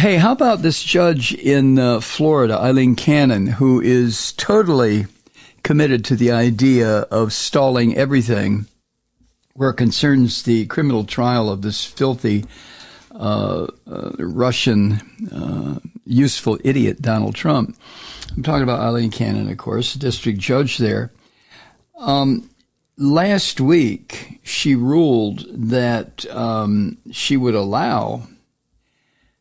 Hey, how about this judge in Florida, Aileen Cannon, who is totally committed to the idea of stalling everything where it concerns the criminal trial of this filthy Russian useful idiot, Donald Trump. I'm talking about Aileen Cannon, of course, district judge there. Last week, she ruled that she would allow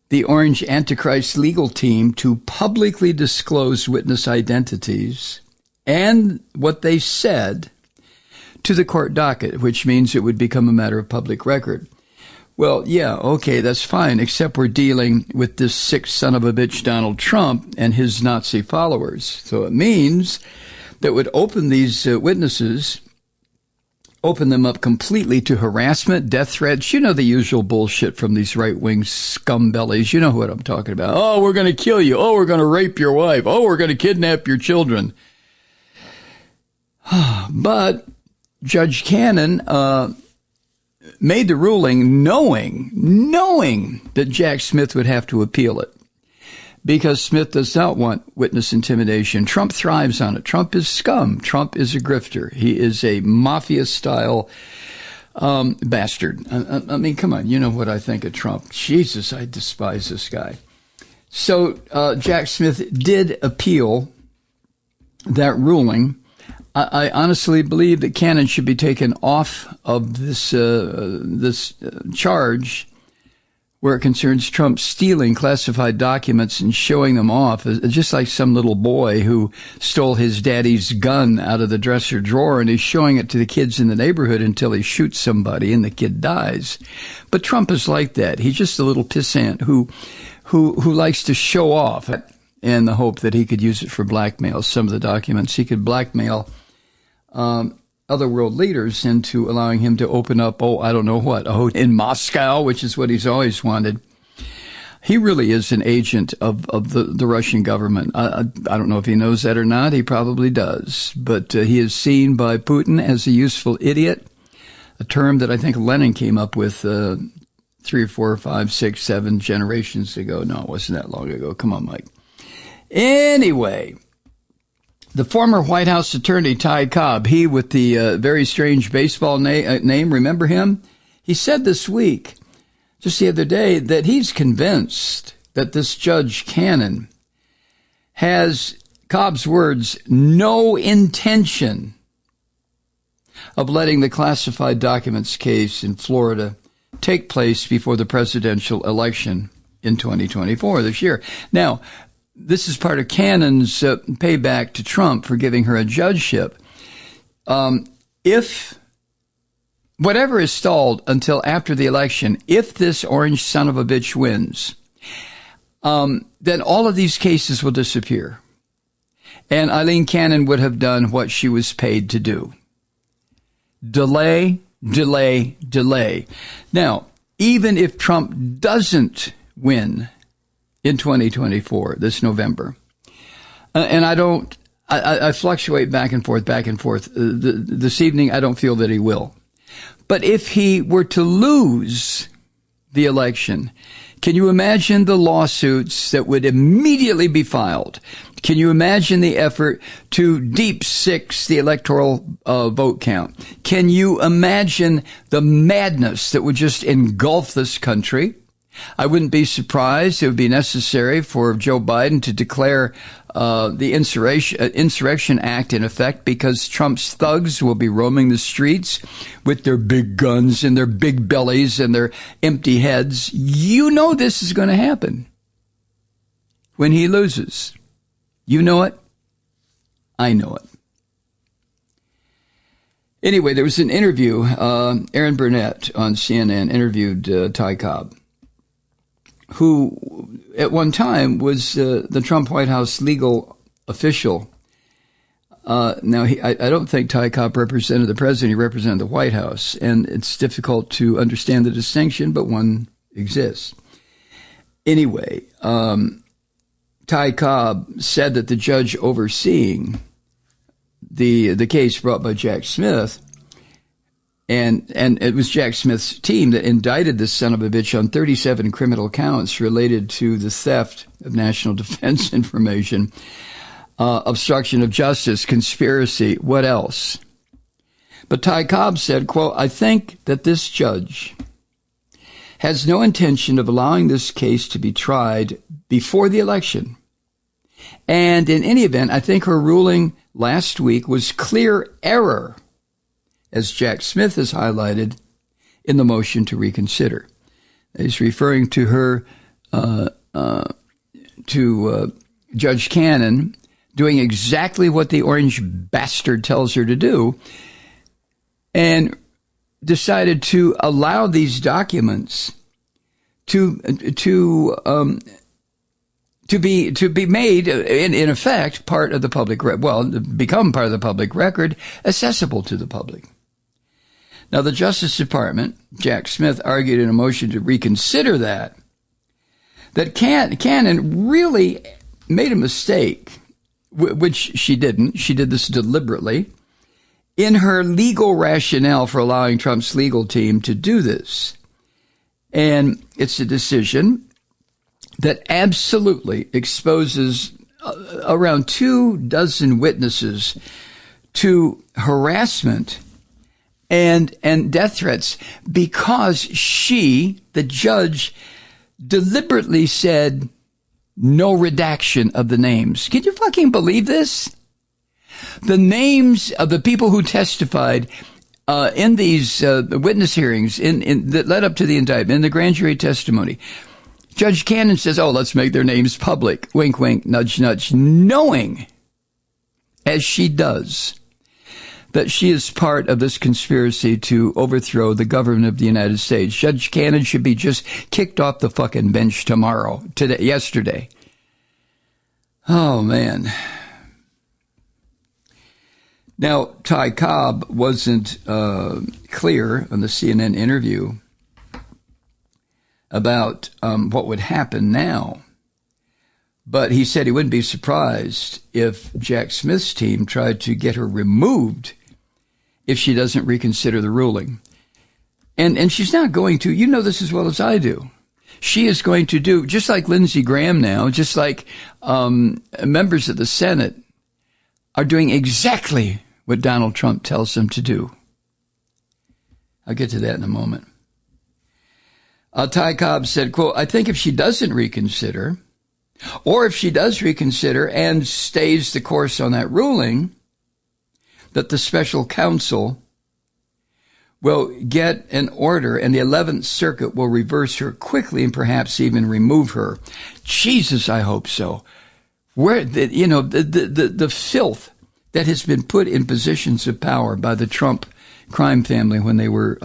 the Orange Antichrist legal team to publicly disclose witness identities and what they said to the court docket, which means it would become a matter of public record. Well, yeah, okay, that's fine, except we're dealing with this sick son of a bitch, Donald Trump, and his Nazi followers. So it means that would open these witnesses, open them up completely to harassment, death threats. You know, the usual bullshit from these right-wing scumbellies. You know what I'm talking about. Oh, we're going to kill you. Oh, we're going to rape your wife. Oh, we're going to kidnap your children. But Judge Cannon made the ruling knowing that Jack Smith would have to appeal it, because Smith does not want witness intimidation. Trump thrives on it. Trump is scum. Trump is a grifter. He is a mafia-style bastard. I mean, come on. You know what I think of Trump. Jesus, I despise this guy. So Jack Smith did appeal that ruling. I honestly believe that Cannon should be taken off of this charge where it concerns Trump stealing classified documents and showing them off, just like some little boy who stole his daddy's gun out of the dresser drawer and is showing it to the kids in the neighborhood until he shoots somebody and the kid dies. But Trump is like that. He's just a little pissant who likes to show off in the hope that he could use it for blackmail. Some of the documents he could blackmail other world leaders into allowing him to open up, I don't know what, a hotel in Moscow, which is what he's always wanted. He really is an agent of the Russian government. I don't know if he knows that or not. He probably does. But he is seen by Putin as a useful idiot, a term that I think Lenin came up with 3 or 4 or 5, 6, 7 generations ago. No, it wasn't that long ago. Come on, Mike. Anyway, the former White House attorney, Ty Cobb, he with the very strange baseball name, remember him? He said this week, just the other day, that he's convinced that this Judge Cannon has, Cobb's words, no intention of letting the classified documents case in Florida take place before the presidential election in 2024, this year. Now, this is part of Cannon's payback to Trump for giving her a judgeship. If whatever is stalled until after the election, if this orange son of a bitch wins, then all of these cases will disappear. And Aileen Cannon would have done what she was paid to do. Delay, delay, delay. Now, even if Trump doesn't win in 2024, this November. And I fluctuate back and forth. This evening, I don't feel that he will. But if he were to lose the election, can you imagine the lawsuits that would immediately be filed? Can you imagine the effort to deep six the electoral vote count? Can you imagine the madness that would just engulf this country? I wouldn't be surprised. It would be necessary for Joe Biden to declare the Insurrection Act in effect, because Trump's thugs will be roaming the streets with their big guns and their big bellies and their empty heads. You know this is going to happen when he loses. You know it. I know it. Anyway, there was an interview. Erin Burnett on CNN interviewed Ty Cobb, who at one time was the Trump White House legal official. Now, I don't think Ty Cobb represented the president. He represented the White House. And it's difficult to understand the distinction, but one exists. Anyway, Ty Cobb said that the judge overseeing the case brought by Jack Smith And it was Jack Smith's team that indicted this son of a bitch on 37 criminal counts related to the theft of national defense information, obstruction of justice, conspiracy, what else? But Ty Cobb said, quote, I think that this judge has no intention of allowing this case to be tried before the election. And in any event, I think her ruling last week was clear error, as Jack Smith has highlighted in the motion to reconsider. He's referring to her, Judge Cannon doing exactly what the orange bastard tells her to do, and decided to allow these documents to be made, in effect, part of the public, become part of the public record, accessible to the public. Now, the Justice Department, Jack Smith, argued in a motion to reconsider that Cannon really made a mistake, which she didn't. She did this deliberately, in her legal rationale for allowing Trump's legal team to do this. And it's a decision that absolutely exposes around 24 witnesses to harassment and death threats because she, the judge, deliberately said no redaction of the names. Can you fucking believe this? The names of the people who testified in these witness hearings that led up to the indictment, in the grand jury testimony, Judge Cannon says, oh, let's make their names public. Wink, wink, nudge, nudge, knowing, as she does, that she is part of this conspiracy to overthrow the government of the United States. Judge Cannon should be just kicked off the fucking bench yesterday. Oh, man. Now, Ty Cobb wasn't clear on the CNN interview about what would happen now. But he said he wouldn't be surprised if Jack Smith's team tried to get her removed if she doesn't reconsider the ruling. And she's not going to. You know this as well as I do. She is going to do, just like Lindsey Graham now, just like members of the Senate are doing exactly what Donald Trump tells them to do. I'll get to that in a moment. Ty Cobb said, quote, I think if she doesn't reconsider, or if she does reconsider and stays the course on that ruling, that the special counsel will get an order and the 11th Circuit will reverse her quickly and perhaps even remove her. Jesus, I hope so. Where, the filth that has been put in positions of power by the Trump crime family when they were,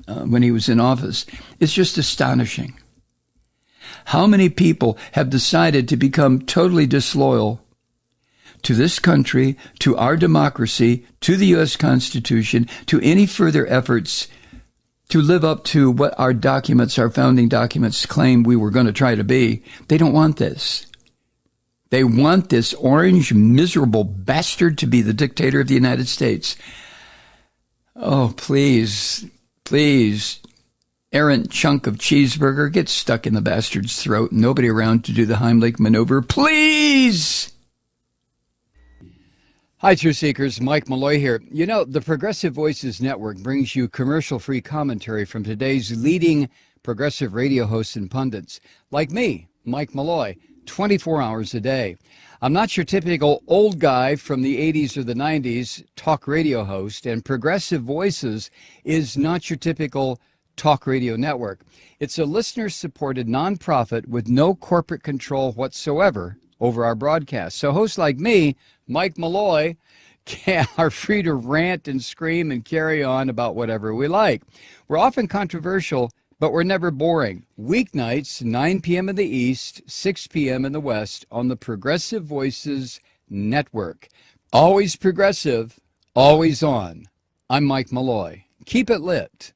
when he was in office, is just astonishing. How many people have decided to become totally disloyal to this country, to our democracy, to the U.S. Constitution, to any further efforts to live up to what our documents, our founding documents, claim we were going to try to be? They don't want this. They want this orange, miserable bastard to be the dictator of the United States. Oh, please, please, errant chunk of cheeseburger, get stuck in the bastard's throat. Nobody around to do the Heimlich maneuver. Please! Hi, Truth Seekers. Mike Malloy here. You know, the Progressive Voices Network brings you commercial-free commentary from today's leading progressive radio hosts and pundits, like me, Mike Malloy, 24 hours a day. I'm not your typical old guy from the 80s or the 90s talk radio host, and Progressive Voices is not your typical talk radio network. It's a listener-supported nonprofit with no corporate control whatsoever over our broadcast. So hosts like me, Mike Malloy, are free to rant and scream and carry on about whatever we like. We're often controversial, but we're never boring. Weeknights, 9 p.m. in the East, 6 p.m. in the West on the Progressive Voices Network. Always progressive, always on. I'm Mike Malloy. Keep it lit.